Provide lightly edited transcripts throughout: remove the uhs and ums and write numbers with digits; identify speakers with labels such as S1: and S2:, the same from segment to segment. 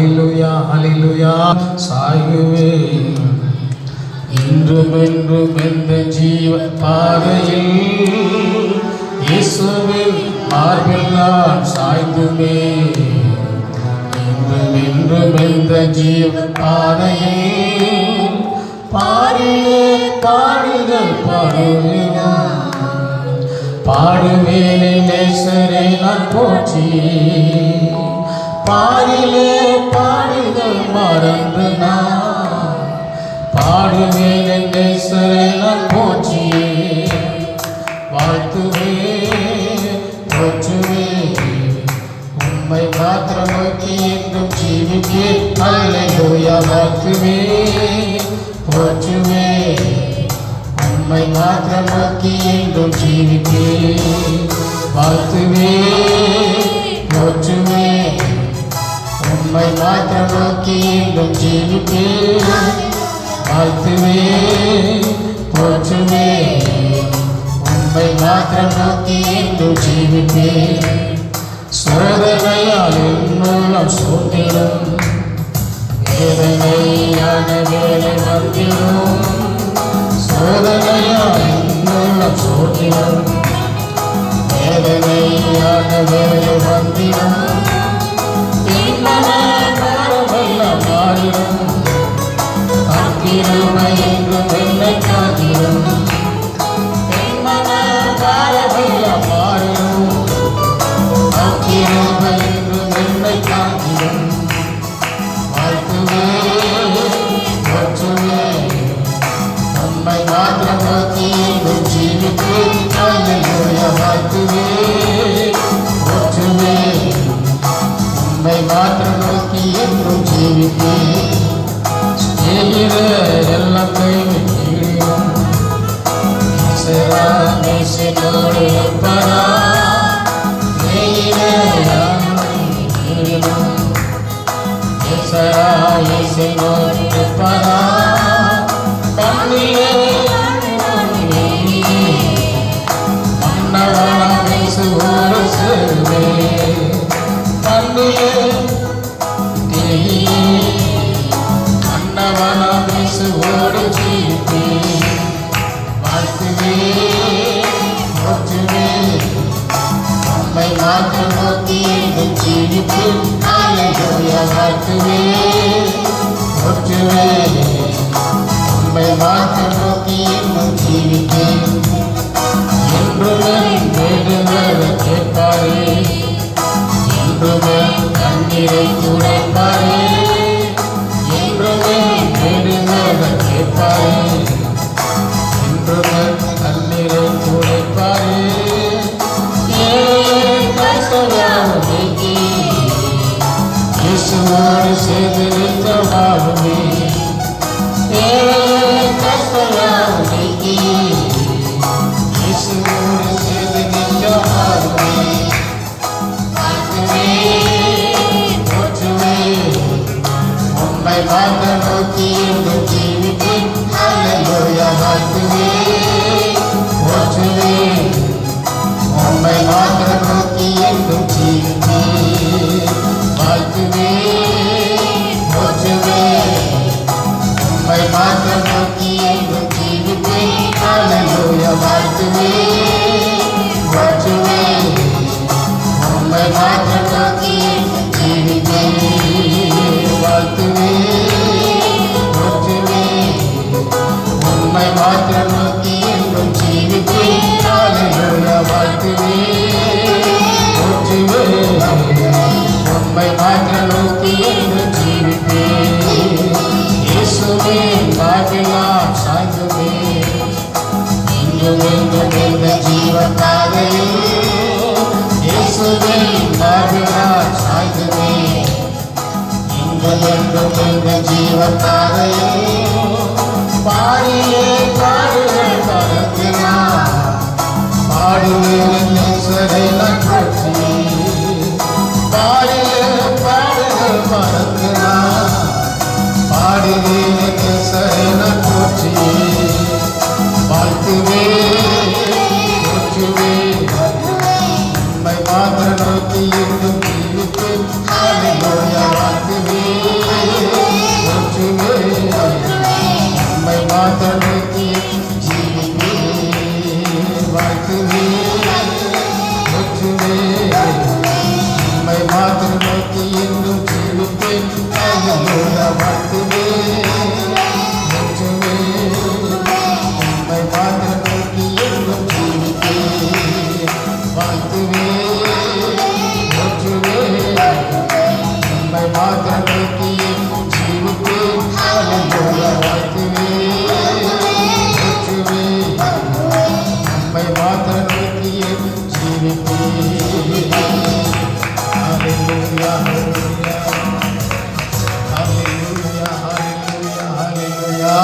S1: ஹல்லேலூயா ஹல்லேலூயா. சாயுவேன் இன்றும் என்றும் எந்த ஜீவ பாதையில் இயேசுவின் மார்பில் நான் சாய்ந்துமே. இன்றும் என்றும் எந்த ஜீவ பாதையில் பாடிலே பாடுதல் பாடுவேன். பாடுவேனே நேசரே நான் போற்றி. பாடிலே பாடுதல் மறந்து நான் பாடுவேனே நேசரே நான் போற்றி. வாழ்த்துவே போற்றுவே உம்மை மாத்திரம் நோக்கி என்றும் ஜீவிப்பேன். அல்லேலூயா. வாழ்த்துவே போற்றுவே உம்மை மாத்திரம் நோக்கி என்றும் ஜீவிப்பேன். வாழ்த்துவே போற்றுவே உம்மை மாத்திரம் நோக்கி என்றும் ஜீவிப்பேன். வாழ்த்துவே போற்றுவே உம்மை மாத்திரம் நோக்கி என்றும் ஜீவிப்பேன். சோதனையால் என்னுள்ளம் சோர்ந்திடும், வேதனையான வேலை வந்திடும். சோதனையால் என்னுள்ளம் சோர்ந்திடும், வேதனையான வேலை வந்திடும். காலமெல்லாம் மாறிடும், அக்கிரமை என்றும் என்னை காத்திடும். காலமெல்லாம் மாறிடும், அக்கிரமை என்றும் என்னை காத்திடும். வாழ்த்துவே போற்றுவே உம்மை மாத்திரம் நோக்கி என்றும் ஜீவிப்பேன். அல்லேலூயா. வாழ்த்துவே போற்றுவே உம்மை மாத்திரம் நோக்கி என்றும் ஜீவிப்பேன். செய்கிற எல்லாம் கைவிட்டிடும், நேசனோடு இருப்பதா. செய்கிற நேசனோடு இருப்பதா. கண்ணிலே மன்னவனாம் இயேசுவோடு சேருவே. கண்ணிலே மன்னவனாம் இயேசுவோடு ஜீவிப்பேன். வாழ்த்துவே போற்றுவே உம்மை மாத்திரம் நோக்கி என்றும் ஜீவிப்பேன். அல்லேலூயா. வாழ்த்துவே போற்றுவே உம்மை மாத்திரம் நோக்கி என்றும் ஜீவிப்பேன். என்றுமே வேண்டுதலை கேட்பாரே, என்றுமே கண்ணீரை துடைப்பாரே. என்றுமே வேண்டுதலை கேட்பாரே, என்றுமே கண்ணீரை துடைப்பாரே. இயேசுவோடு சேர்ந்து நின்றவாகுமே. கஷ்டயாவும் நீக்கி இயேசுவோடு சேர்ந்து நின்றவாகுமே. வாழ்த்துவே போற்றுவே உம்மை மாத்திரம் நோக்கி என்றும் ஜீவிப்பேன். அல்லேலூயா. வாழ்த்துவே போற்றுவே உம்மை மாத்திரம் நோக்கி என்றும் ஜீவிப்பேன். வாழ்த்துவே போற்றுவே உம்மை மாத்திரம் நோக்கி என்றும் ஜீவிப்பேன். அல்லேலூயா. வாழ்த்துவே போற்றுவே உம்மை மாத்திரம் நோக்கி என்றும் ஜீவிப்பேன். வாழ்த்துவே போற்றுவே உம்மை மாத்திரம் நோக்கி என்றும் ஜீவிப்பேன். அல்லேலூயா. வாழ்த்துவே போற்றுவே உம்மை மாத்திரம் நோக்கி என்றும் ஜீவிப்பேன். இயேசுவே மார்பில் நான் சாய்ந்துமே. இன்றும் என்றும் எந்த ஜீவ பாதையில் இயேசுவே மார்பில் நான் சாய்ந்துமே. இன்றும் என்றும் எந்த ஜீவ பாதையில் பாடியே பாடுவேன் மறந்து நான் பாடுவேன் நேசரை நான் போற்றி. பாடியே பாடுவேன் மறந்து நான் பாடுவேன் நேசரை நான் போற்றி. வாழ்த்துவே போற்றுவே உம்மை மாத்திரம் நோக்கி என்றும் ஜீவிப்பேன். அல்லேலூயா. வாழ்த்துவே மாத்திரம் நோக்கி ஜீவிப்பேன் வாழ்த்துவேன் போற்றுவேன் உம்மை மாத்திரம் நோக்கி என்றும் ஜீவிப்பேன் வாழ்த்துவேன் போற்றுவேன் உம்மை மாத்திரம் நோக்கி என்றும் ஜீவிப்பேன் வாழ்த்துவேன் போற்றுவேன் உம்மை மாத்திரம் நோக்கி என்றும் ஜீவிப்பேன் வாழ்த்துவேன் போற்றுவேன் உம்மை மாத்திரம் நோக்கி என்றும் ஜீவிப்பேன். Hallelujah, hallelujah, hallelujah, hallelujah.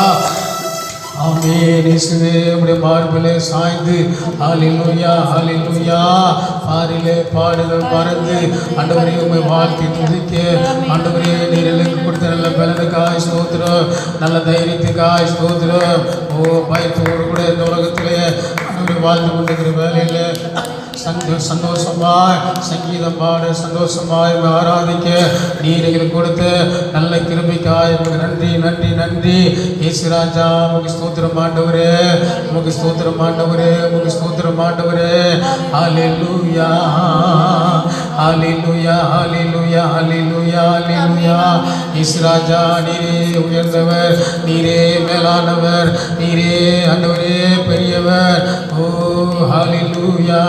S1: ஆமென். இயேசுவே உம்முடைய மார்பிலே சாய்ந்து ஹல்லேலூயா ஹல்லேலூயா பாரிலே பாடுகள் மறந்து ஆண்டவரே உம்மை வாழ்த்தி துதிக்க ஆண்டவரே நீர் எனக்கு கொடுத்த நல்ல பலனுக்காய் ஸ்தோத்திரம், நல்ல தைரியத்துக்காய் ஸ்தோத்திரம். ஓ பயத்தோடு கூட இந்த உலகத்திலே ஆண்டவரே வாழ்ந்து கொண்டிருக்கிற வேலையில் சந்தோஷமாய் சங்கீதம் பாட சந்தோஷமாய் ஆராதிக்க நீர் எங்களுக்கு கொடுத்த நல்ல கிருபைக்காய் உங்களுக்கு நன்றி நன்றி நன்றி. இயேசு ராஜா உமக்கு ஸ்தோத்திரம் ஆண்டவரே, உமக்கு ஸ்தோத்திரம் ஆண்டவரே, உமக்கு ஸ்தோத்திரம் ஆண்டவரே. ஹல்லேலூயா ஹல்லேலூயா ஹல்லேலூயா ஹல்லேலூயா ஹல்லேலூயா. இயேசு ராஜா நீரே உயர்ந்தவர், நீரே மேலானவர், நீரே ஆண்டவரே பெரியவர். ஓ ஹல்லேலூயா.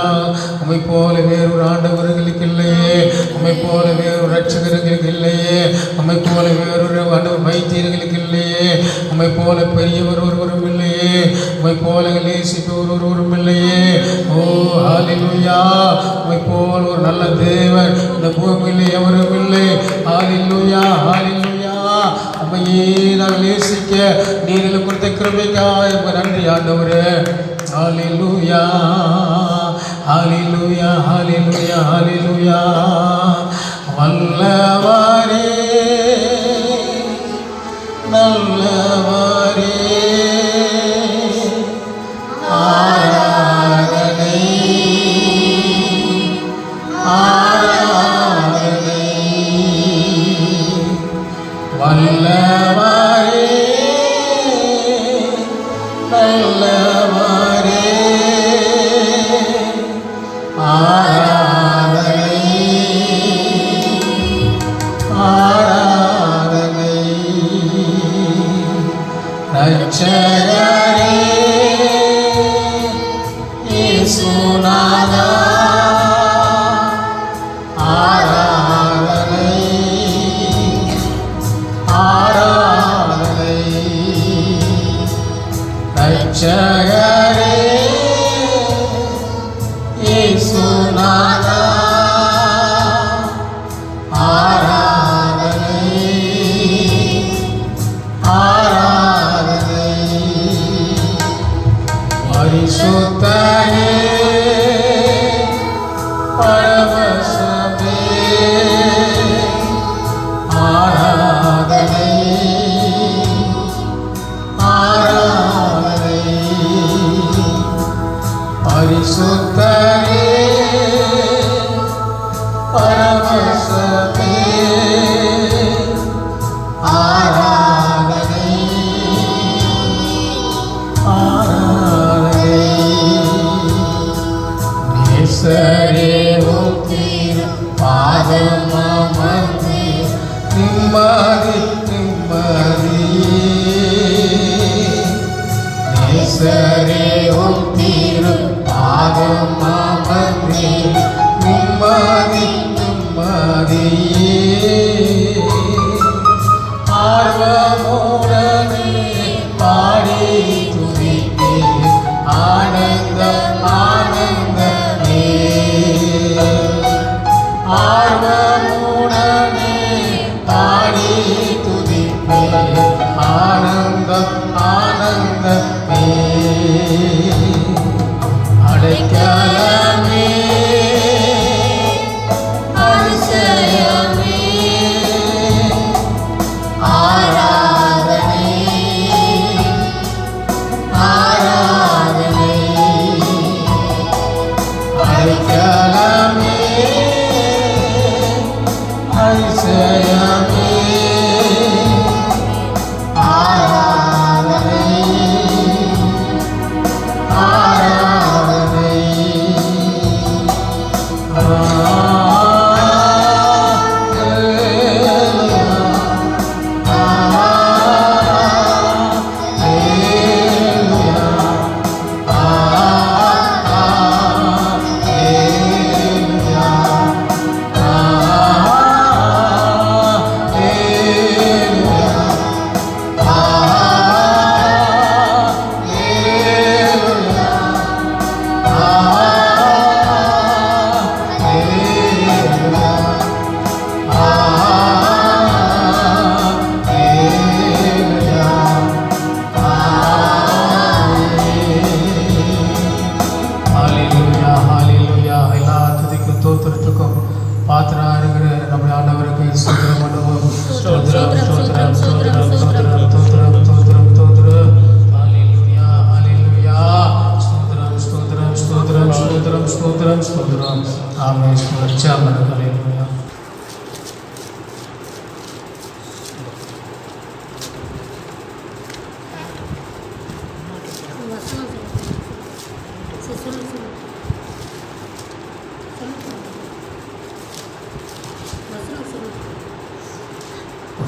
S1: உம்மை போல வேறொரு ஆண்டவர்களுக்கு இல்லையே, உம்மை போல வேறொரு ரட்சகர்களுக்கு இல்லையே, உம்மை போல வேறொரு ஆண்டவர் வைத்தியர்களுக்கு இல்லையே, உம்மை போல பெரியவர் ஒருவரும் இல்லையே, உம்மை போல நேசிப்பவர் ஒருவரும் இல்லையே. ஓ ஹல்லேலூயா. உம்மை போல ஒரு நல்ல தேவன் இந்த பூமியிலே எவரும் இல்லை. ஹல்லேலூயா ஹல்லேலூயா. உம்மையே நாங்கள் நேசிக்க நீரில் கொடுத்த கிருபைக்காய் உமக்கு நன்றி ஆண்டவரே. ஹல்லேலூயா ஹல்லேலூயா ஹல்லேலூயா ஹல்லேலூயா. வல்லவரே நல்லவரே ஆராதனை ஆராதனை. வல்லவரே நல்லவரே ஆராதனை ஆராதனை. ரட்சகரே இயேசுநாதா ஆராதனை ஆராதனை. ரட்சகரே இயேசுநாதா ஆராதனை ஆராதனை. பரிசுத்தரே பரவசமே ஆராதனை ஆராதனை. பரிசுத்தரே பரவசமே ஆராதனை ஆராதனை. நேசரே உம்மிரு பாதம் அமர்ந்து நிம்மதி நிம்மதி. நேசரே உம்மிரு பாதம் அமர்ந்து நிம்மதி நிம்மதி. ஆர்வமுடனே பாடி துதிப்பேன் ஆனந்தம் ஆனந்தமே. ஆர்வமுடனே பாடி துதிப்பேன் ஆனந்தம் ஆனந்தமே. அடைக்கலமே அதிசயமே ஆராதனை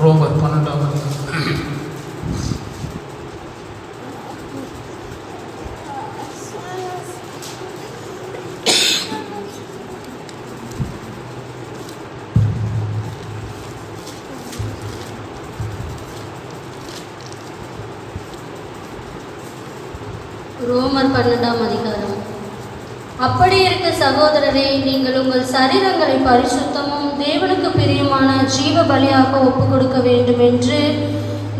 S1: ரோமர் 12ஆம் அதிகாரம்.
S2: ரோமர் 12ஆம் அதிகாரம். அப்படி இருக்க சகோதரரே, நீங்கள் உங்கள் சரீரங்களை பரிசுத்தமும் தேவனுக்கு பிரியமான ஜீவ பலியாக ஒப்பு கொடுக்க வேண்டும் என்று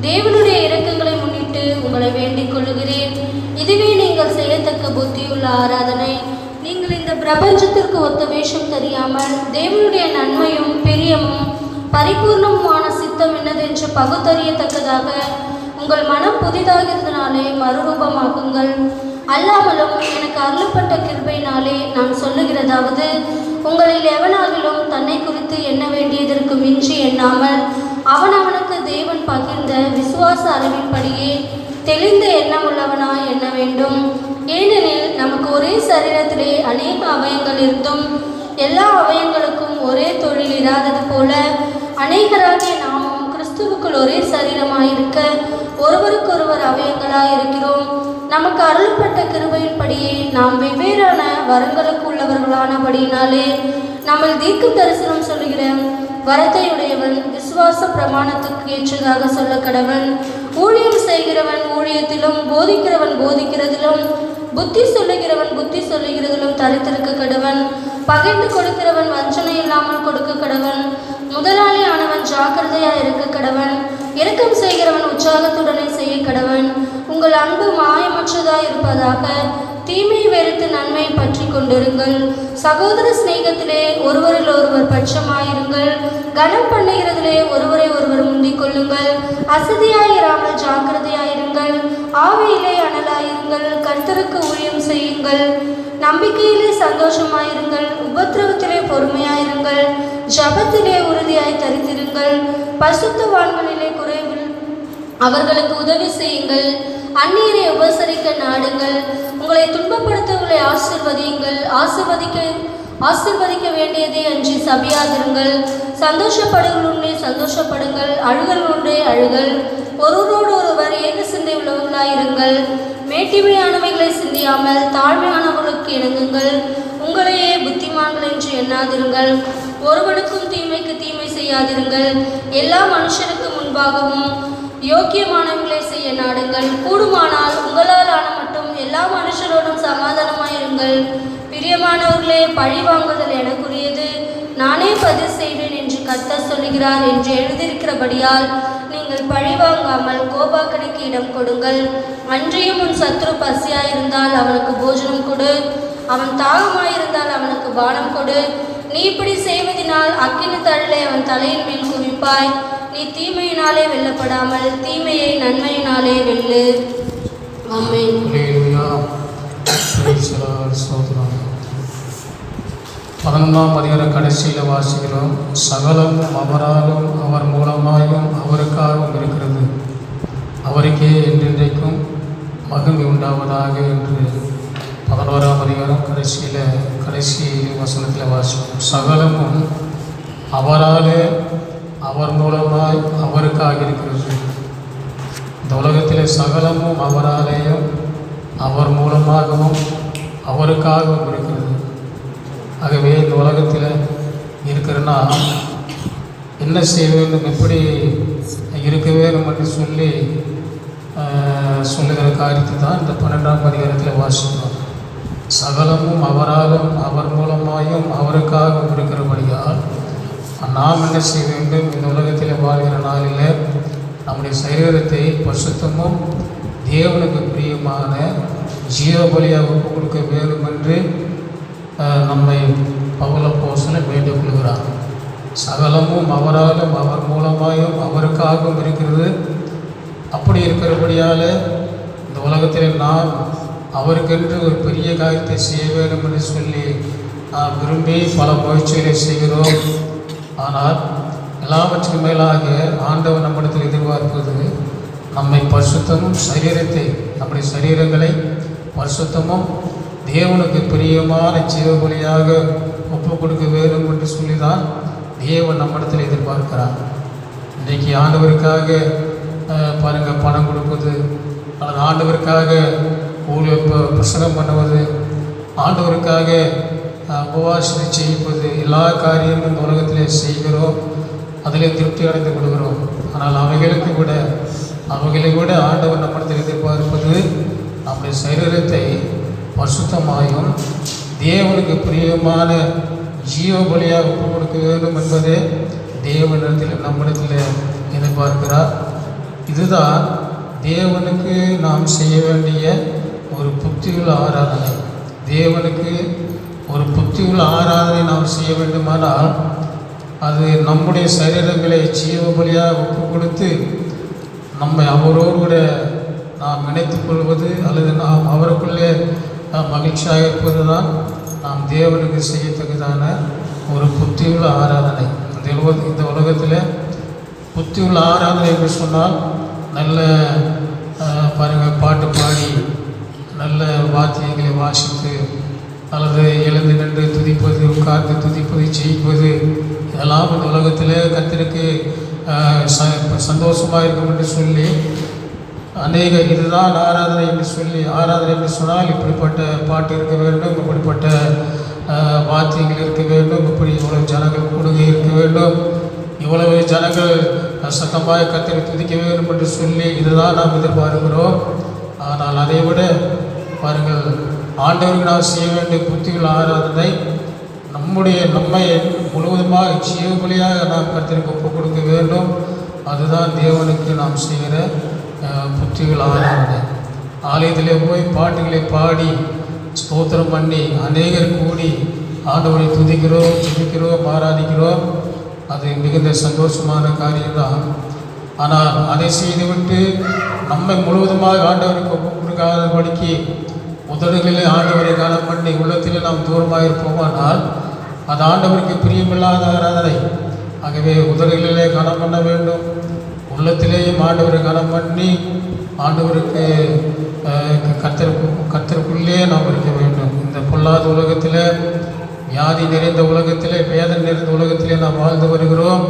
S2: தேவனுடைய இரக்கங்களை முன்னிட்டு உங்களை வேண்டிக் கொள்ளுகிறேன். இதுவே நீங்கள் செய்யத்தக்க புத்தியுள்ள ஆராதனை. நீங்கள் இந்த பிரபஞ்சத்திற்கு ஒத்த வேஷம் தெரியாமல் தேவனுடைய நன்மையும் பிரியமும் பரிபூர்ணமான சித்தம் என்னதென்று பகுத்தறியத்தக்கதாக உங்கள் மனம் புதிதாகிறதுனாலே மறுரூபமாக்குங்கள். அல்லாமலும் எனக்கு அருளப்பட்ட கிருபையினாலே நான் சொல்லுகிறதாவது, உங்களில் எவனாகிலும் தன்னை குறித்து எண்ண வேண்டியதற்கு மிஞ்சி எண்ணாமல் அவனவனுக்கு தேவன் பகிர்ந்த விசுவாச அறிவின்படியே தெளிந்த எண்ணம் உள்ளவனாய் எண்ண வேண்டும். ஏனெனில் நமக்கு ஒரே சரீரத்திலே அநேக அவயங்கள் இருந்தும் எல்லா அவயங்களுக்கும் ஒரே தொழில் இராதது போல அநேகராகிய நாமும் கிறிஸ்துவுக்குள் ஒரே சரீரமாயிருக்க ஒருவருக்கொருவர் அவயங்களாய் இருக்கிறோம். நமக்கு அருளப்பட்ட கிருபையின்படியே நாம் வெவ்வேறான வரங்களுக்கு உள்ளவர்களானபடியினாலே நம்மை தீர்க்க தரிசனம் சொல்லுகிற வரத்தையுடையவன் விசுவாச பிரமாணத்துக்கு ஏற்றதாக சொல்ல கடவன். ஊழியம் செய்கிறவன் ஊழியத்திலும், போதிக்கிறவன் போதிக்கிறதிலும், புத்தி சொல்லுகிறவன் புத்தி சொல்லுகிறதிலும் தரித்திருக்க கடவன். பகிர்ந்து கொடுக்கிறவன் வஞ்சனை இல்லாமல் கொடுக்க கடவன். முதலாளி ஆனவன் ஜாக்கிரதையாக இருக்க கடவன். இரக்கம் செய்கிறவன் உற்சாகத்துடனே செய்ய கடவன். உங்கள் அன்பு மாயமற்றதாய் இருப்பதாக. தீமையை வெறுத்து நன்மையை பற்றி கொண்டிருங்கள். சகோதர சிநேகத்திலே ஒருவரில் ஒருவர் பட்சமாயிருங்கள். கனம் பண்ணுகிறதிலே ஒருவரை ஒருவர் முந்திக் கொள்ளுங்கள். அசதியாயிராமல் ஜாக்கிரதையாயிருங்கள். ஆவியிலே அனலாயிருங்கள். கர்த்தருக்கு ஊழியம் செய்யுங்கள். நம்பிக்கையிலே சந்தோஷமாயிருங்கள். உபத்திரவத்திலே பொறுமையாயிருங்கள். ஜபத்திலே உறுதியாய் தரித்திருங்கள். பரிசுத்தவான்களிலே குறைவில் அவர்களுக்கு உதவி செய்யுங்கள். அந்நியரை உபசரிக்க நாடுங்கள். உங்களை துன்பப்படுத்தவர்களை ஆசீர்வதியுங்கள். ஆசீர்வதிக்க வேண்டியதே அன்றி சபியாதிருங்கள். சந்தோஷப்படுகளுண்டே சந்தோஷப்படுங்கள். அழுகலுண்டே அழுகள். ஒருவரோடு ஒருவர் ஏக சிந்தை உள்ளவர்களாயிருங்கள். மேட்டிமையானவைகளை சிந்தியாமல் தாழ்மையானவர்களுக்கு இணங்குங்கள். உங்களையே புத்திமான்கள் என்று எண்ணாதிருங்கள். ஒருவனுக்கும் தீமைக்கு தீமை செய்யாதிருங்கள். எல்லா மனுஷனுக்கு முன்பாகவும் யோக்கியமானவர்களை செய்ய நாடுங்கள். கூடுமானால் உங்களால் ஆன மட்டும் எல்லா மனுஷரோடும் சமாதானமாயிருங்கள். பிரியமானவர்களே, பழி வாங்குதல் எனக்குரியது, நானே பதில் செய்வேன் என்று கர்த்தர் சொல்லுகிறார் என்று எழுதியிருக்கிறபடியால் நீங்கள் பழி வாங்காமல் கோபாக்கனுக்கு இடம் கொடுங்கள். அன்றியும் உன் சத்ரு பசியாயிருந்தால் அவனுக்கு போஜனம் கொடு. அவன் தாகமாயிருந்தால் அவனுக்கு பானம் கொடு. நீ இப்படி செய்வதனால் அக்கினி தழலை அவன் தலையின் மேல் குவிப்பாய். நீ தீமையினாலே வெல்லப்படாமல் தீமையை நன்மையினாலே வெல்லு. ஆமென்.
S1: 11ஆம் அதிகார கடைசியில் வாசிக்கிறோம். சகலமும் அவராலும் அவர் மூலமாயும் அவருக்காகவும் இருக்கிறது. அவருக்கே என்றென்றைக்கும் மகிமை உண்டாவதாக என்று 11ஆம் அதிகாரம் கடைசி வசனத்தில் வாசிக்கிறோம். சகலமும் அவராலே அவர் மூலமாய் அவருக்காக இருக்கிறது. இந்த உலகத்தில் சகலமும் அவராலேயும் அவர் மூலமாகவும் அவருக்காகவும் இருக்கிறது. ஆகவே இந்த உலகத்தில் இருக்கிறன்னா என்ன செய்ய வேண்டும், எப்படி இருக்க வேண்டும் என்று சொல்லுகிற காரியத்தை தான் இந்த 12ஆம் அதிகாரத்தில் வாசிக்கிறோம். சகலமும் அவராலும் அவர் மூலமாயும் அவருக்காகவும் இருக்கிறபடியால் நாம் என்ன செய்ய வேண்டும், இந்த உலகத்தில் வாழ்கிற நாளில் நம்முடைய சரீரத்தை பரிசுத்தமும் தேவனுக்கு பிரியமான ஜீவபலியாக ஒப்பு கொடுக்க வேண்டும் என்று நம்மை பவுல் அப்போஸ்தலன் வேண்டிக் கொள்கிறார். சகலமும் அவராலும் அவர் மூலமாயும் அவருக்காகவும் இருக்கிறது. அப்படி இருக்கிறபடியால் இந்த உலகத்தில் நாம் அவருக்கென்று ஒரு பெரிய காரியத்தை செய்ய வேண்டும் என்று சொல்லி நாம் விரும்பி பல முயற்சிகளை செய்கிறோம். ஆனால் எல்லாவற்றின் மேலாக ஆண்டவர் நம்மிடத்தில் எதிர்பார்ப்பது நம்மை பரிசுத்தமும் நம்முடைய சரீரங்களை பரிசுத்தமும் தேவனுக்கு பிரியமான ஜீவபலியாக ஒப்பு கொடுக்க வேண்டும் என்று சொல்லி தான் தேவன் நம்மிடத்தில் எதிர்பார்க்கிறார். இன்றைக்கி ஆண்டவருக்காக பாருங்கள், பணம் கொடுப்பது அல்லது ஆண்டவருக்காக பிரசங்கம் பண்ணுவது, ஆண்டவருக்காக உபவாசனை செய்வது, எல்லா காரியமும் இந்த உலகத்திலே செய்கிறோம், அதிலே திருப்தி அடைந்து கொள்கிறோம். ஆனால் அவைகளை விட ஆண்டவர் நம்மிடத்தில் எதிர்பார்ப்பது நம்முடைய சரீரத்தை பரிசுத்தமாயும் தேவனுக்கு பிரியமான ஜீவ பலியாக ஒப்பு கொடுக்க வேண்டும் என்பதே தேவனிடத்தில் நம்மிடத்தில் எதிர்பார்க்கிறார். இதுதான் தேவனுக்கு நாம் செய்ய வேண்டிய ஒரு புத்தியுள்ள ஆராதனை. தேவனுக்கு ஒரு புத்தியுள்ள ஆராதனை நாம் செய்ய வேண்டுமானால் அது நம்முடைய சரீரங்களை ஜீவ பலியாக ஒப்பு கொடுத்து நம்மை அவரோடு கூட நாம் நினைத்துக் கொள்வது அல்லது நாம் அவருக்குள்ளே மகிழ்ச்சியாக இருப்பது தான் நாம் தேவனுக்கு செய்யத்தக்கதான ஒரு புத்தியுள்ள ஆராதனை. இந்த உலகத்தில் புத்தியுள்ள ஆராதனை என்று சொன்னால் நல்ல பாருங்கள், பாட்டு பாடி நல்ல வாத்தியங்களை வாசித்து அல்லது எழுந்து நின்று துதிப்பது, உட்கார்ந்து துதிப்பது, ஜெயிப்பது, இதெல்லாம் இந்த உலகத்தில் கர்த்தருக்கு சந்தோஷமாக இருக்கும் என்று சொல்லி அநேக இதுதான் ஆராதனை என்று சொல்லி, ஆராதனை என்று சொன்னால் இப்படிப்பட்ட பாட்டு இருக்க வேண்டும், இப்படிப்பட்ட வாத்தியங்கள் இருக்க வேண்டும், இப்படி இவ்வளவு ஜனங்கள் கூடுகை இருக்க வேண்டும், இவ்வளவு ஜனங்கள் சத்தமாக கர்த்தரை துதிக்க வேண்டும் என்று சொல்லி இதுதான் நாம் எதிர்பார்க்கிறோம். ஆனால் அதை விட பாருங்கள், ஆண்டவருக்கு நாம் செய்ய வேண்டிய புத்தியுள்ள ஆராதனை நம்மை முழுவதுமாக ஜீவபலியாக நாம் கர்த்தருக்கு ஒப்புக் கொடுக்க வேண்டும். அதுதான் தேவனுக்கு நாம் செய்கிற புத்தியுள்ள ஆராதனை. ஆலயத்திலே போய் பாட்டுகளை பாடி ஸ்தோத்திரம் பண்ணி அநேகர் கூடி ஆண்டவரை துதிக்கிறோம், ஆராதிக்கிறோம். அது மிகுந்த சந்தோஷமான காரியம்தான். ஆனால் அதை செய்துவிட்டு நம்மை முழுவதுமாக ஆண்டவருக்கு ஒப்புக் கொடுக்காதபடிக்கு உதடுகளிலே ஆண்டவரை காலம் பண்ணி உள்ளத்தில் நாம் தூரமாக இருப்போமானால் அது ஆண்டவருக்கு பிரியமில்லாத ஆராதனை. ஆகவே உதடுகளிலே கனம் பண்ண வேண்டும், உள்ளத்திலேயும் ஆண்டவரை கனம் பண்ணி ஆண்டவருக்கு கர்த்தருக்குள்ளே நாம் இருக்க வேண்டும். இந்த பொல்லாத உலகத்தில், வியாதி நிறைந்த உலகத்திலே, வேதனை நிறைந்த உலகத்திலே நாம் வாழ்ந்து வருகிறோம்.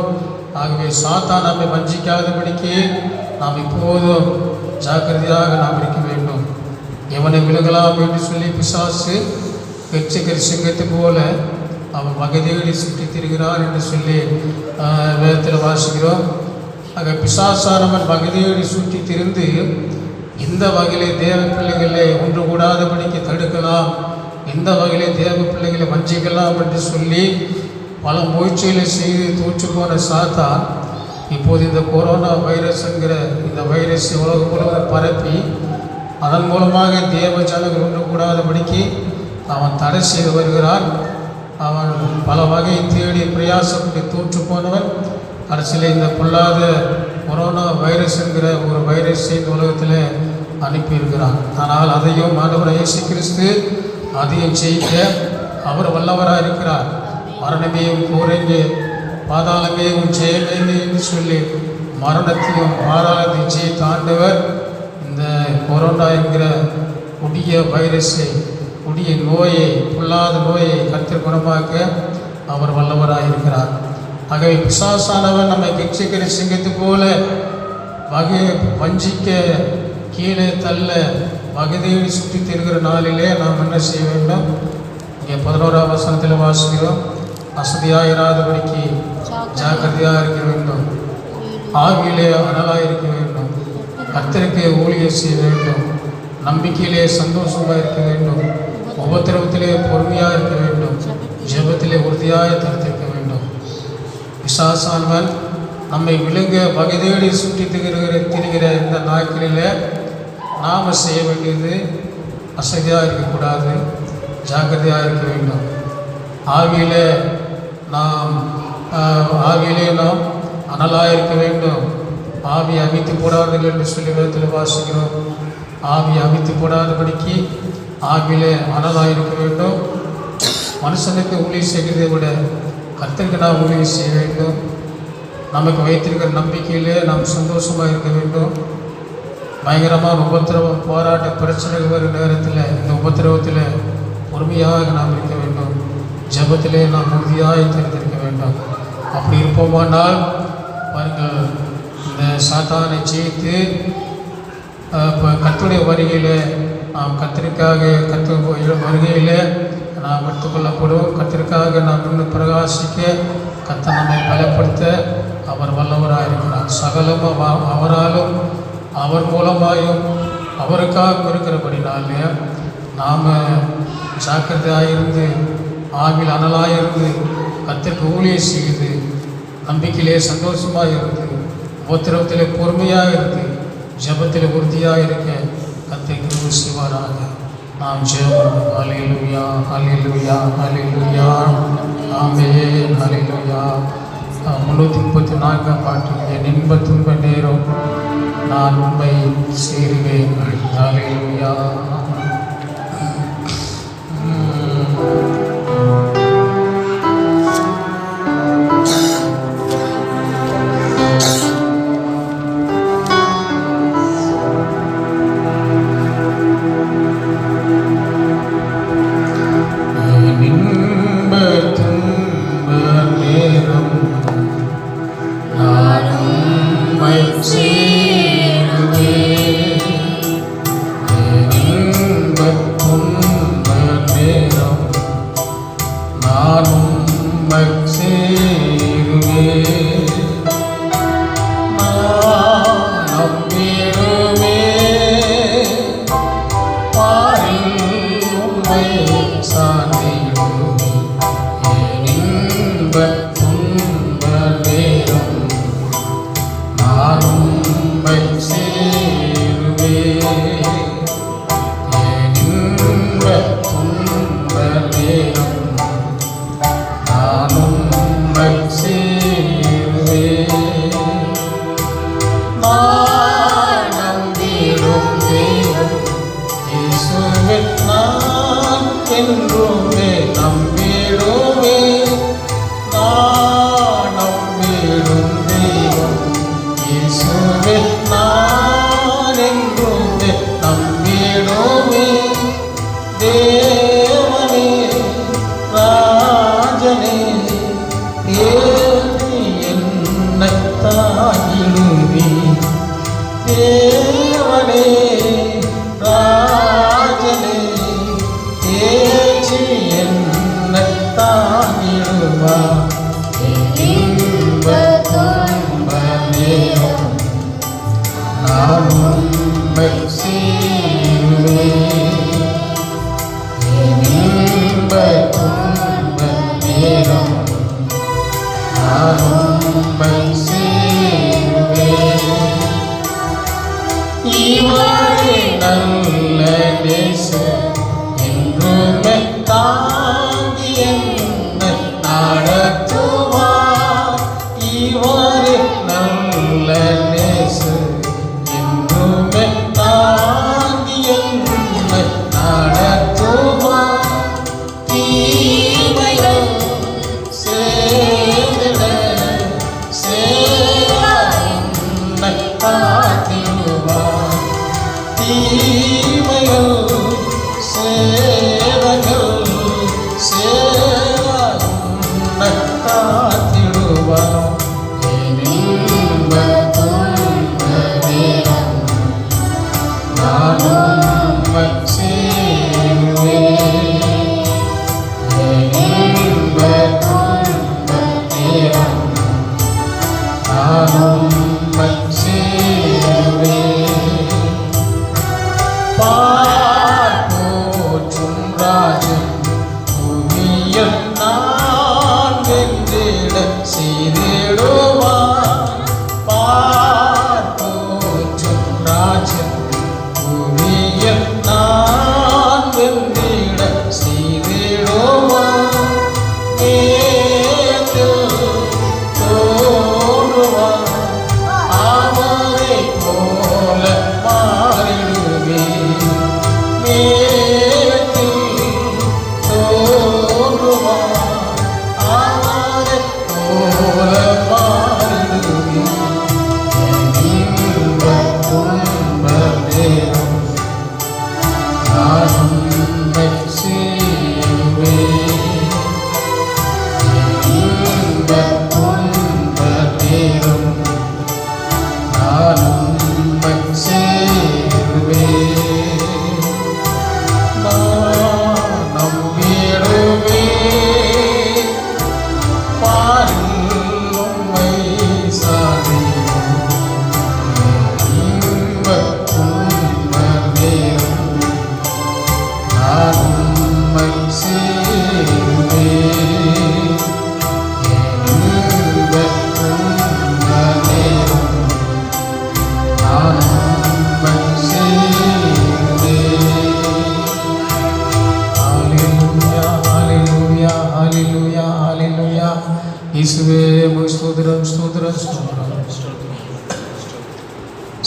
S1: ஆகவே சாத்தான் நம்மை வஞ்சிக்காதபடிக்கு நாம் இப்போதும் ஜாக்கிரதையாக நாம் இருக்க வேண்டும். எவனை விலகலாம் என்று சொல்லி பிசாசு வெற்றிகரி சிங்கத்தை போல அவன் வகைதேடி சுற்றி திரிகிறான் என்று சொல்லி வேதத்தில் வாசிக்கிறோம். ஆக பிசாசானவன் வகைதேடி சுற்றி திரிந்து இந்த வகையிலே தேவ பிள்ளைகளை ஒன்று கூடாதபடிக்கு தடுக்கலாம், இந்த வகையிலே தேவ பிள்ளைகளை வஞ்சிக்கலாம் என்று சொல்லி பல முயற்சிகளை செய்து தோற்று போன சாத்தான் இப்போது இந்த கொரோனா வைரஸ் என்கிற இந்த வைரஸை உலகம் முழுவதும் பரப்பி அதன் மூலமாக தேவ ஜனங்கள் ஒன்று கூடாதபடிக்கு அவன் தடை செய்து வருகிறான். அவன் பல வகை தேடி பிரயாசப்பட்டு தோற்று போனவன் கடைசியில் இந்த பொல்லாத கொரோனா வைரஸ் என்கிற ஒரு வைரஸை இந்த உலகத்தில் அனுப்பியிருக்கிறான். ஆனால் அதையும் ஆண்டவர் இயேசு கிறிஸ்து அதையும் ஜெயிக்க அவர் வல்லவராக இருக்கிறார். மரணமே கூறெங்கே, பாதாளமே உன் ஜெயமே என்று சொல்லி மரணத்தையும் பாதாளத்தையும் ஜெயித்த ஆண்டவர் இந்த கொரோனா என்கிற கொடிய வைரஸை, கொடிய நோயை, பொல்லாத நோயை கர்த்தர் குணமாக்க அவர் வல்லவராக இருக்கிறார். ஆகவே பிசாசானவன் நம்மை கெச்சிக்கிற சிங்கத்து போல வஞ்சிக்க, கீழே தள்ள, வகைதேடி சுற்றி திரிகிற நாளிலே நாம் என்ன செய்ய வேண்டும்? இங்கே 11ஆம் வசனத்தில் வாசிக்கிறோம், அசதியாக இராதபடிக்கு ஜாக்கிரதையாக இருக்க வேண்டும், ஆவியிலே அனலாக இருக்க வேண்டும், கர்த்தருக்கு ஊழியம் செய்ய வேண்டும், நம்பிக்கையிலே சந்தோஷமாக இருக்க வேண்டும், உபத்திரவத்திலே பொறுமையாக இருக்க வேண்டும், ஜெபத்திலே உறுதியாக தரித்திருக்க வேண்டும். பிசாசானவன் நம்மை விழுங்க வகைதேடி சுற்றி திரிகிற இந்த நாட்களில் நாம் செய்ய வேண்டியது அசதியாக இருக்கக்கூடாது, ஜாக்கிரதையாக இருக்க வேண்டும். ஆவியிலே நாம் அனலாக இருக்க வேண்டும். ஆவி அவித்து போடாதீர்கள் என்று சொல்லி வேதத்தில் வாசிக்கிறோம். ஆவி அவித்து போடாதபடிக்கு ஆவியிலே அனலாக இருக்க வேண்டும். மனுஷனுக்கு ஊழியம் செய்கிறதை விட கர்த்தருக்கு நாம் ஊழியம் செய்ய வேண்டும். நமக்கு வைத்திருக்கிற நம்பிக்கையிலே நாம் சந்தோஷமாக இருக்க வேண்டும். பயங்கரமான உபத்திரவம், போராட்ட பிரச்சனைகள் வரும் நேரத்தில் இந்த உபத்திரவத்தில் பொறுமையாக நாம் இருக்க வேண்டும். ஜெபத்திலே நாம் உறுதியாக தெரிந்திருக்க வேண்டும். அப்படி இருப்போமானால் பாருங்கள், இந்த சாத்தானை ஜெயித்து இப்போ கர்த்தருடைய வருகையில் நாம் கர்த்தருக்காக வருகையில் நாம் எடுத்துக்கொள்ளப்படும். கர்த்தருக்காக நாம் இன்னும் பிரகாசிக்க கர்த்தர் நம்மை பலப்படுத்த அவர் வல்லவராக இருக்கிறார். சகலமும் அவராலும் அவர் மூலமாயும் அவருக்காக இருக்கிறபடினாலே நாம் ஜாக்கிரதையாக இருந்து ஆவியில் அனலாக இருந்து கர்த்தருக்கு ஊழியம் செய்து நம்பிக்கையிலே சந்தோஷமாக இருந்து உபத்திரவத்திலே பொறுமையாக இருந்து ஜெபத்தில் உறுதியாக இருக்க கர்த்தர் கிருபை செய்வாராக. நாம் ஜெபம். ஹல்லேலூயா, ஹல்லேலூயா, ஹல்லேலூயா, ஆமென், ஹல்லேலூயா. 334 பாட்டு. என் இன்ப துன்ப நேரம் நான் உண்மை சேருவேன். ஹல்லேலூயா.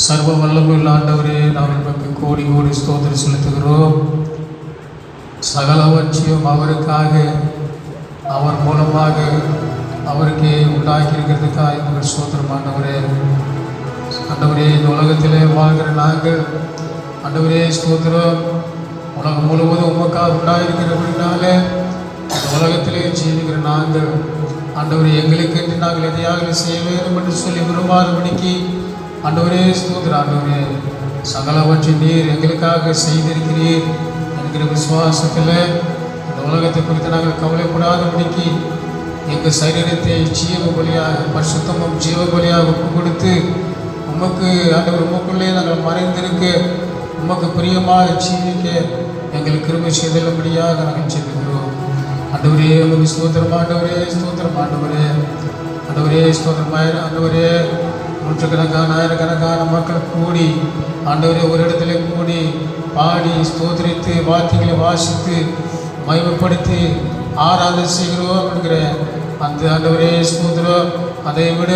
S1: சர்வ வல்லமையுள்ள ஆண்டவரே, நாம் உமக்கு கோடி கோடி ஸ்தோத்திரம் செலுத்துகிறோம். சகலவற்றையும் அவருக்காக, அவர் மூலமாக அவருக்கே உண்டாக்கியிருக்கிறதுக்காக உங்கள் ஸ்தோத்திரம் ஆண்டவரே. ஆண்டவரே, இந்த உலகத்திலே வாழ்கிற நாங்கள் ஆண்டவரே ஸ்தோத்திரம், உலகம் முழுவதும் உமக்காக உண்டாயிருக்கிறபடினால இந்த உலகத்திலே ஜீவிக்கிற நாங்கள் ஆண்டவரே, எங்களுக்கென்று நாங்கள் எதையாக செய்ய வேண்டும் என்று சொல்லி விரும்பாதபடிக்கு ஆண்டவரே ஸ்தோத்திரம் ஆண்டவரே, சகலவற்றை நீர் எங்களுக்காக செய்திருக்கிறீர் என்கிற விசுவாசத்தில் இந்த உலகத்தை குறித்து நாங்கள் கவலைப்படாதபடிக்கு எங்கள் சரீரத்தை ஜீவ பலியாக, பரிசுத்தமும் ஜீவ பலியாக ஒப்பு கொடுத்து உமக்கு ஆண்டவர் உமக்குள்ளே நாங்கள் மறைந்திருக்க, உமக்கு பிரியமாக ஜீவிக்க எங்களுக்கு கிருபை செய்தபடியாக நாங்கள் ஜெபிக்கிறோம். ஆண்டவரே, உமக்கு ஸ்தோத்திரம் ஆண்டவரே, ஸ்தோத்திரம் ஆண்டவரே, ஆண்டவரே ஸ்தோத்திரமாய் ஆண்டவரே. நூற்றுக்கணக்கான ஆயிரக்கணக்கான மக்கள் கூடி ஆண்டவரே ஒரு இடத்துல கூடி பாடி ஸ்தோத்திரித்து வார்த்தைகளை வாசித்து மகிமைப்படுத்தி ஆராதனை செய்கிறோம் என்கிற அந்த ஆண்டவரே ஸ்தோத்திரம். அதை விட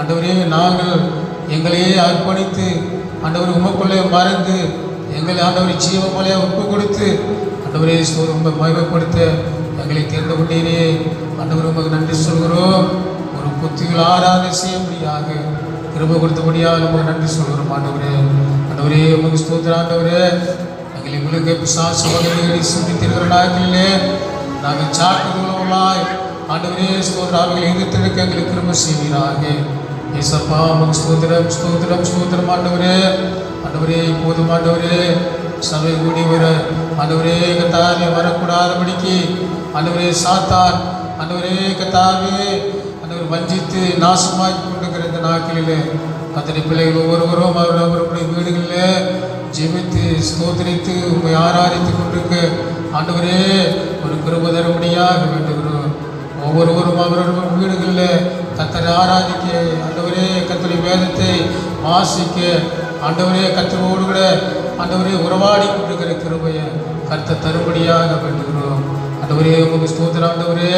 S1: ஆண்டவரே, நாங்கள் எங்களையே அர்ப்பணித்து ஆண்டவர் உமக்குள்ளே மறந்து எங்களை ஆண்டவரை ஜீவமலையை ஒப்பு கொடுத்து ஆண்டவரே ஸ்தோத்திரம் உண்மை மகிமைப்படுத்த எங்களை தேர்ந்து கொண்டீரே. ஆண்டவர் உமக்கு நன்றி சொல்கிறோம். ஒரு புத்திகள் ஆராதனை செய்யும்படியாக கிருபை கொடுத்தபடியாக நமக்கு நன்றி சொல்கிறோம் ஆண்டவரே. ஆண்டவரே உமக்கு ஸ்தோத்திரம் ஆண்டவரே. எங்களை விழுங்க பிசாசு வகைகளை சிந்தித்திருக்கிற நாட்களிலே நாங்கள் சாக்குதலாய் ஆண்டவரே ஸ்தோத்திரம் அவர்களை எதிர்த்தெடுக்க எங்களுக்கு கிருபை செய்வீராக. ஏசப்பா உமக்கு ஸ்தோத்திரம், ஸ்தோத்திரம், ஸ்தோத்திரம் ஆண்டவரே. ஆண்டவரே, இப்போதும் ஆண்டவரே சபை கூடி வர ஆண்டவரே கத்தாவே வரக்கூடாதபடிக்கு ஆண்டவரே சாத்தான் ஆண்டவரே கத்தாவே ஆண்டவர் வஞ்சித்து நாசமாக்கி கொண்டிருக்கிற இந்த நாட்களிலே அத்தனை பிள்ளைகள் ஒவ்வொருவரும் அவருடைய வீடுகளில் ஜெபித்து ஸ்தோத்திரித்து உண்மை ஆராதித்து கொண்டிருக்க ஆண்டவரே ஒரு கிருபை தரும்படியாக வேண்டுகிறோம். ஒவ்வொருவரும் அவருடைய வீடுகளில் கர்த்தரை ஆராதிக்க ஆண்டவரே, கர்த்தருடைய வேதத்தை வாசிக்க ஆண்டவரே, கர்த்தரோடு கூட ஆண்டவரே உறவாடி கொண்டிருக்கிற கிருபையை கர்த்தர் தரும்படியாக வேண்டுகிறோம். ஆண்டவரே உமக்கு ஸ்தோத்திரம் ஆண்டவரே.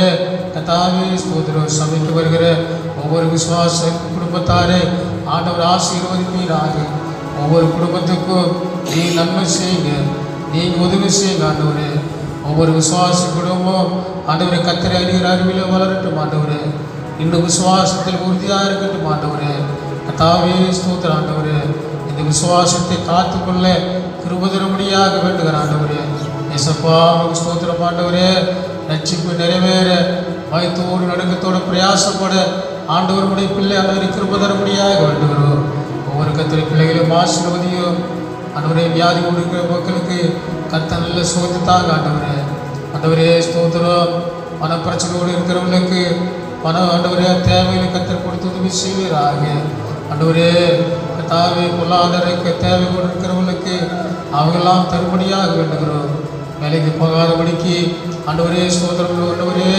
S1: கர்த்தாவே ஸ்தோத்திரம். சபைக்கு வருகிற ஒவ்வொரு விசுவாச குடும்பத்தாரே ஆண்டவர் ஆசீர்வதிப்பீராக. ஒவ்வொரு குடும்பத்துக்கும் நீ நன்மை செய்யுங்க, நீங்கள் உதவி செய்யுங்க ஆண்டவரே. ஒவ்வொரு விசுவாச குடும்பம் ஆண்டவரை கர்த்தரை அறிகிற அறிவில வளரட்டும் ஆண்டவரே. இன்னும் விசுவாசத்தில் உறுதியாக இருக்கட்டும் ஆண்டவரே. கர்த்தாவே ஸ்தோத்திரம் ஆண்டவரே. இந்த விசுவாசத்தை காத்துக்கொள்ள கிருபை தரும்படியாக வேண்டுகிற ஆண்டவரே. ஏசப்பா உமக்கு ஸ்தோத்திரம் ஆண்டவரே. ரட்சிப்பு நிறைவேற பயத்தோடு நடுக்கத்தோடு பிரயாசப்பட ஆண்டவருடைய பிள்ளை ஆண்டவரை கிருபை தரும்படியாக வேண்டுகிறோம். ஒவ்வொரு கர்த்தருடைய பிள்ளைகளும் ஆசீர்வதியும் ஆண்டவரே. வியாதி கொடுக்கிற மக்களுக்கு கர்த்தர் நல்ல சுகத்தை தாங்க ஆண்டவரே. ஆண்டவரே ஸ்தோத்திரம். பணப்பிரச்சனையோடு இருக்கிறவங்களுக்கு பணம் ஆண்டவரே தேவைகளை கர்த்தர் கொடுத்து உதவி செய்வீராக. ஆண்டவரே கர்த்தாவே பொருளாதார தேவை கொண்டு இருக்கிறவங்களுக்கு அவங்கெல்லாம் தரும்படியாக வேண்டுகிறோம். வேலைக்கு போகாதபடிக்கு ஆண்டவரே ஸ்தோத்திரம் ஆண்டவரே.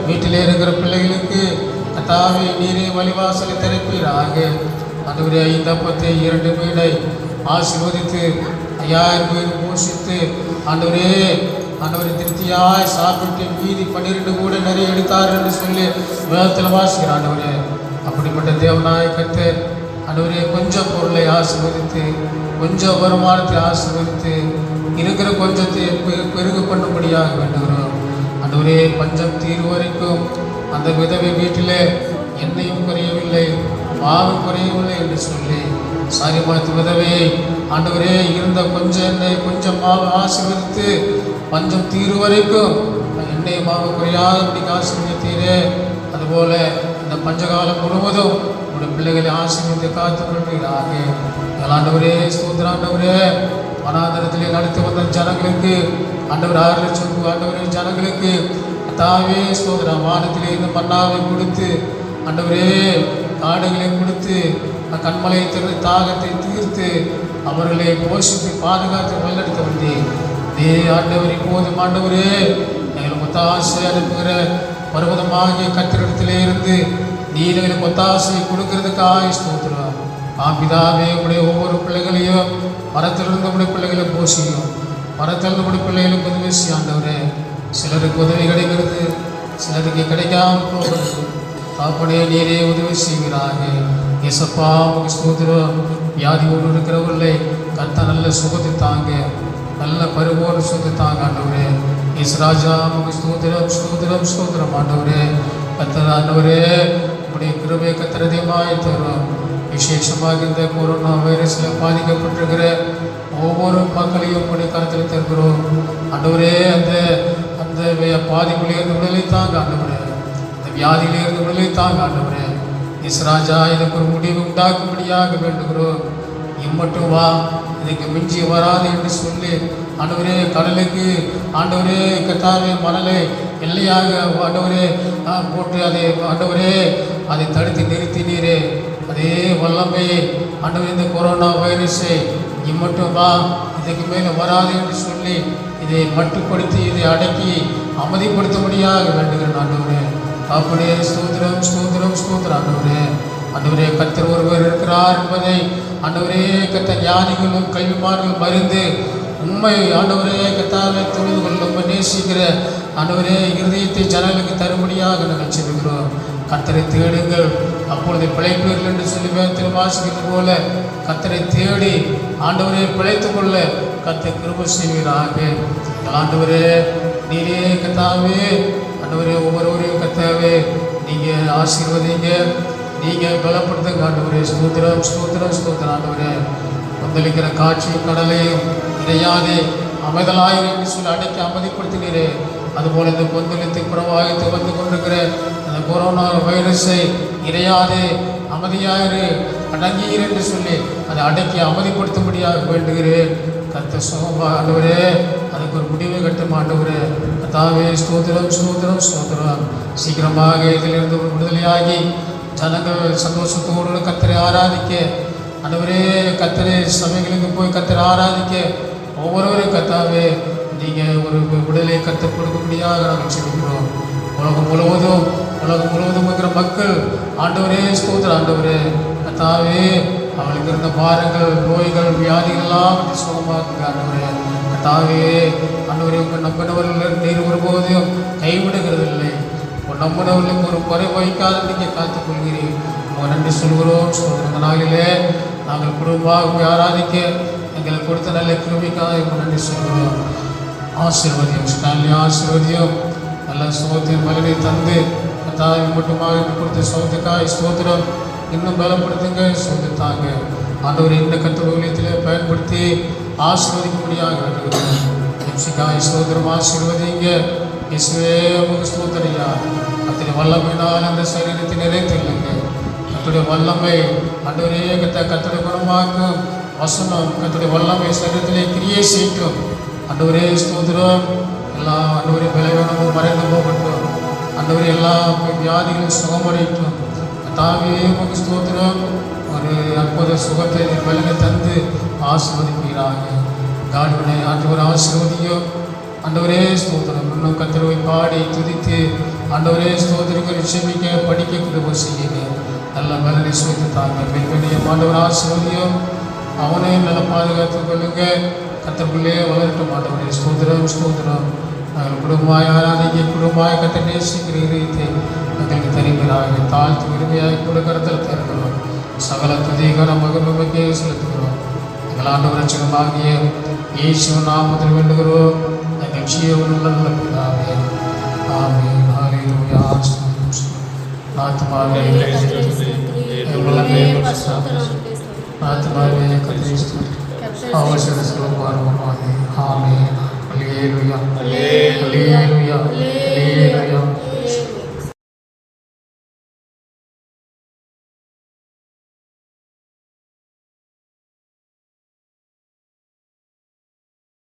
S1: வீட்டிலே இருக்கிற பிள்ளைகளுக்கு கர்த்தாவே நீரே வழிவாசலை திறப்பீராக. ஆண்டவரே 5 அப்பத்தை 2 மீனை ஆசீர்வதித்து 5000 பேர் போஷித்து ஆண்டவரே திருப்தியாய் சாப்பிட்டு மீதி 12 கூட நிறைய எடுத்தார் என்று சொல்லி வேதத்தில் வாசிக்கிற ஆண்டவரே. அப்படிப்பட்ட தேவனாய் கர்த்தர் ஆண்டவரே கொஞ்சம் பொருளை ஆசீர்வதித்து கொஞ்சம் வருமானத்தை ஆசீர்வதித்து இருக்கிற கொஞ்சத்தை பெருக பண்ணும்படியாக வேண்டுகிறோம். ஆண்டவரே பஞ்சம் தீர்வு வரைக்கும் அந்த விதவை வீட்டில் எண்ணெயும் குறையவில்லை மாவும் குறையவில்லை என்று சொல்லி சாரிமாத்து விதவை ஆண்டவரே இருந்த கொஞ்சம் எண்ணெய் கொஞ்சம் மாவு ஆசீர்வதித்து பஞ்சம் தீர்வு வரைக்கும் எண்ணெய் மாவு குறையாதபடி ஆசீர்வதித்தீரே. அதுபோல இந்த பஞ்சகாலம் முழுவதும் உங்களுடைய பிள்ளைகளை ஆசீர்வதித்து காத்துக்கொள்வீராக. ஆண்டவரே ஸ்தோத்திரம் ஆண்டவரே. வனாந்தரத்திலே நடத்தி வந்த ஜனங்களுக்கு ஆண்டவர் 6 லட்சம் ஆண்டவரே ஜனங்களுக்கு தாவே ஸ்தோத்திரம். வானத்திலே இந்த மன்னாவை கொடுத்து ஆண்டவரே காடுகளை கொடுத்து கண்மலை திறந்து தாகத்தை தீர்த்து அவர்களை போஷித்து பாதுகாத்து வழிநடத்த வந்தேன். ஆண்டவர் இப்போதும் ஆண்டவரே எங்களுக்கு ஒத்தாசை அனுப்புகிற பர்வதமாகிய கர்த்தரிடத்திலே இருந்து நீர் எங்களுக்கு ஒத்தாசை கொடுக்கறதுக்காக ஸ்தோத்திரம். பிதாவே உடைய ஒவ்வொரு பிள்ளைகளையும் மரத்திலிருந்து உடைய பிள்ளைகளை போஷியும், மரத்திலிருந்து உடைய பிள்ளைகளுக்கு உதவி செய்ய ஆண்டவரே. சிலருக்கு உதவி கிடைக்கிறது, சிலருக்கு கிடைக்காமல் போகிறது. தாப்பனே நீரே உதவி செய்வீராக. இயேசப்பா உமக்கு ஸ்தோத்திரம். வியாதியோடு இருக்கிறவர்களை கர்த்தர் நல்ல சுகத்தை தாங்க, நல்ல பரிபூர்ண சுகத்தை தாங்க ஆண்டவரே. இயேசுராஜா உமக்கு ஸ்தோத்திரம் ஸ்தோத்திரம் ஸ்தோத்திரம் ஆண்டவரே. கர்த்தர் ஆண்டவரே உடைய கிருபை கர்த்தர் அதிகமாய் தரும். விசேஷமாக இந்த கொரோனா வைரஸில் பாதிக்கப்பட்டிருக்கிற ஒவ்வொரு மக்களையும் உடைய கருத்தில் தருகிறோம் ஆண்டவரே. அந்த அந்த பாதிப்பிலிருந்து விடுதலை தாங்க ஆண்டவரே, அந்த வியாதியிலிருந்து விடுதலை தாங்க ஆண்டவரே. இயேசுராஜா இதுக்கு ஒரு முடிவு உண்டாக்கும்படியாக வேண்டுகிறோம். இம்மட்டும் வா, இதுக்கு மிஞ்சி வராது என்று சொல்லி ஆண்டவரே கடலுக்கு ஆண்டவரே கர்த்தாவே மணலை எல்லையாக ஆண்டவரே போட்டு அதை ஆண்டவரே அதை தடுத்து நிறுத்தினீரே. அதே வல்லமை ஆண்டவரே இந்த கொரோனா வைரஸை இம்மட்டும் வா, இதுக்கு மேலே வராது என்று சொல்லி இதை மட்டுப்படுத்தி இதை அடக்கி அமைதிப்படுத்தும்படியாக வேண்டுகிறேன் ஆண்டவரே. தாப்பனே ஸ்தோத்திரம் ஸ்தோத்திரம் ஸ்தோத்திரம் ஆண்டவரே. ஆண்டவரே கர்த்தர் ஒருவர் இருக்கிறார் என்பதை ஆண்டவரே கர்த்தர் ஞானிகளும் கல்விமான்களும் மருந்து உண்மை ஆண்டவரே கர்த்தாவை தொழுது கொள்ள உண்மை நேசிக்கிற ஆண்டவரே இருதயத்தை ஜனங்களுக்கு தரும்படியாக நாங்கள் செல்கிறோம். கர்த்தரை தேடுங்கள் அப்பொழுது பிழைப்பீர்கள் என்று சொல்லி வேதத்தில் வாசிக்கிறது போல கர்த்தரை தேடி ஆண்டவரே பிழைத்துக் கொள்ள கர்த்தர் கிருபை செய்வீராக. ஆண்டவரே நீரே கர்த்தாவே ஆண்டவரே ஒவ்வொருவரையும் கர்த்தாவே நீங்கள் ஆசீர்வதிங்க, நீங்கள் பலப்படுத்துங்க ஆண்டவரே. ஸ்தோத்திரம் ஸ்தோத்திரம் ஸ்தோத்திரம் ஆண்டவரே. கொந்தளிக்கிற காட்சியும் கடலையும் இடையாதே அமைதலாயிரம் என்று சொல்லி அடக்கி அமைதிப்படுத்தினீரே. அதுபோல் இந்த கொந்தளித்து பிரவாகித்து வந்து கொண்டிருக்கிற அந்த கொரோனா வைரஸை இடையாதே அமைதியாயிரு அடங்கீர் என்று சொல்லி அதை அடக்கி அமைதிப்படுத்தும்படியாக வேண்டுகிறேன். கர்த்தர் சுகமாக ஆண்டவரே அதுக்கு ஒரு முடிவை கட்டும் ஆண்டவரே. கர்த்தாவே ஸ்தோத்திரம் ஸ்தோத்திரம் ஸ்தோத்திரம். சீக்கிரமாக இதிலிருந்து ஒரு விடுதலையாகி ஜனங்கள் சந்தோஷத்தோடு கர்த்தரை ஆராதிக்க ஆண்டவரே கர்த்தரை சபைகளுக்கு போய் கர்த்தரை ஆராதிக்க ஒவ்வொருவரும் கர்த்தாவே நீங்கள் ஒரு விடுதலை கர்த்தர் கொடுக்கும்படியாக நாங்கள் சொல்கிறோம். உலகம் முழுவதும் இருக்கிற மக்கள் ஆண்டவரே ஸ்தோத்திரம் ஆண்டவரே. கர்த்தாவே அவளுக்கு இருந்த பாரங்கள் நோய்கள் வியாதிகள் எல்லாம் சுகமாக்குங்க ஆண்டவரே. கர்த்தாவே ஆண்டவரே உங்கள் நம்பினவர்கள் நீர் ஒருபோதும் கைவிடுகிறது இல்லை. உங்கள் நம்பினவர்களுக்கு ஒரு குறை வைக்காத நீங்கள் காத்துக்கொள்கிறீர். உங்கள் நன்றி சொல்கிறோம். இந்த நாளிலே நாங்கள் குடும்பமாக ஆராதிக்க எங்களுக்கு கொடுத்த நல்ல கிருமிக்காக உங்கள் நன்றி சொல்கிறோம். ஆசீர்வதியம் ஸ்டான்லி ஆசீர்வதியம் நல்ல சுகத்தின் பலனை தந்து கர்த்தாவை மட்டுமாக கொடுத்த சுகத்துக்காக ஸ்தோத்திரம். இன்னும் பலப்படுத்துங்க சுகத்தாங்க ஆண்டவர் இந்த கர்த்தர் ஊழியத்தில் பயன்படுத்தி ஆசீர்வதிக்கும்படியாக வேண்டுகிறோம். எம்சிக்காய் ஸ்தோத்திரம் ஆசீர்வதிங்க. இயேசுவே உமக்கு ஸ்தோத்திரையா. அத்தனை வல்லமையினால் அந்த சரீரத்தை நிறைத்துள்ளுங்க. கர்த்தருடைய வல்லமை ஆண்டவரே கர்த்தருடைய குணமாக்கும் வசனம் கர்த்தருடைய வல்லமை சரீரத்திலே கிரியை செய்யும். ஆண்டவரே ஸ்தோத்திரம். எல்லா ஆண்டவரே பலவீனமும் மறைந்து போகட்டும். ஆண்டவரே எல்லா வியாதிகளும் சுகமடையட்டும். தாவே உமக்கு ஸ்தோத்திரம். ஒரு அற்புத சுகத்தை பலனை தந்து ஆசீர்வதிப்பீராக. காடுவனை ஆண்டவர் ஆசீர்வதியும். ஆண்டவரே ஸ்தோத்திரம். இன்னும் கர்த்தரை பாடி துதித்து ஆண்டவரே ஸ்தோத்திரங்கள் செபிக்க படிக்க கிருபை செய்யுங்க. நல்ல பலனை சுவைத்து தாங்க. பெண்பெண்ணிய ஆண்டவர் ஆசீர்வதியும். அவனையும் நல்ல பாதுகாத்துக் கொள்ளுங்க. கர்த்தருக்குள்ளே வளரட்டும் ஆண்டவரே. ஸ்தோத்திரம் ஸ்தோத்திரம். நாங்கள் குடும்பமாய் ஆராதிக்க குடும்பமாய் கர்த்தர் நேசிக்கிற இதயத்தை எங்களுக்கு தருகிறார்கள். தாழ்த்து உரிமையாக கூட கருத்தில் தருகிறோம். சகல துதிகர மகிமைக்கே செலுத்துகிறோம். எங்கள் ஆண்டவர் ரட்சகமாகிய இயேசு நாமத்தில் வேண்டுகிறோம். எங்கள் ஜீவனுள்ள நல்ல பிதாவே. ஆமென். ஹல்லேலூயா. ஆத்மாவே ஆத்மாவே கர்த்தரை அவசர சுலபமாக. ஆமென். ஹல்லேலூயா. ஹல்லேலூயா.